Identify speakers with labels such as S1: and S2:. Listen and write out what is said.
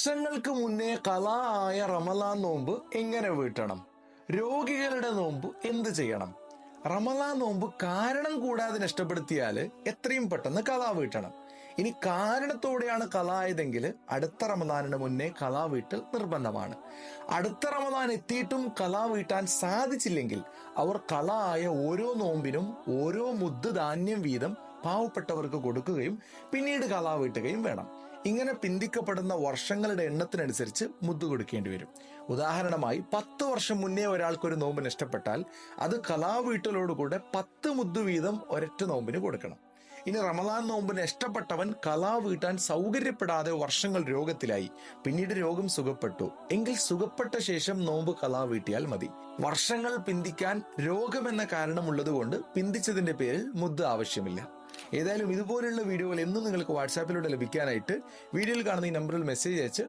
S1: വർഷങ്ങൾക്ക് മുന്നേ ഖളാ ആയ റമദാൻ നോമ്പ് എങ്ങനെ വീട്ടണം? രോഗികളുടെ നോമ്പ് എന്ത് ചെയ്യണം? റമദാൻ നോമ്പ് കാരണം കൂടാതെ നഷ്ടപ്പെടുത്തിയാൽ എത്രയും പെട്ടെന്ന് ഖളാ വീട്ടണം. ഇനി കാരണത്തോടെയാണ് ഖളാ ആയതെങ്കിൽ അടുത്ത റമദാനിന് മുന്നേ ഖളാ വീട്ടൽ നിർബന്ധമാണ്. അടുത്ത റമദാൻ എത്തിയിട്ടും ഖളാ വീട്ടാൻ സാധിച്ചില്ലെങ്കിൽ അവർ ഖളാ ആയ ഓരോ നോമ്പിനും ഓരോ മുദ്ദ് ധാന്യം വീതം പാവപ്പെട്ടവർക്ക് കൊടുക്കുകയും പിന്നീട് ഖളാ വീട്ടുകയും വേണം. ഇങ്ങനെ പിന്തിക്കപ്പെടുന്ന വർഷങ്ങളുടെ എണ്ണത്തിനനുസരിച്ച് മുദ്ദ് കൊടുക്കേണ്ടി വരും. ഉദാഹരണമായി 10 വർഷം മുന്നേ ഒരാൾക്കൊരു നോമ്പ് നഷ്ടപ്പെട്ടാൽ അത് ഖളാ വീട്ടലോടുകൂടെ 10 മുദ്ദ് വീതം ഒരൊറ്റ നോമ്പിന് കൊടുക്കണം. ഇനി റമദാൻ നോമ്പ് നഷ്ടപ്പെട്ടവൻ ഖളാ വീട്ടാൻ സൗകര്യപ്പെടാതെ വർഷങ്ങൾ രോഗത്തിലായി, പിന്നീട് രോഗം സുഖപ്പെട്ടു എങ്കിൽ സുഖപ്പെട്ട ശേഷം നോമ്പ് ഖളാ വീട്ടിയാൽ മതി. വർഷങ്ങൾ പിന്തിക്കാൻ രോഗമെന്ന കാരണമുള്ളത് കൊണ്ട് പിന്തിച്ചതിന്റെ പേരിൽ മുദ്ദ് ആവശ്യമില്ല. ഏതായാലും ഇതുപോലുള്ള വീഡിയോകൾ എന്നും നിങ്ങൾക്ക് വാട്സാപ്പിലൂടെ ലഭിക്കാനായിട്ട് വീഡിയോയിൽ കാണുന്ന ഈ നമ്പറിൽ മെസ്സേജ് അയച്ച്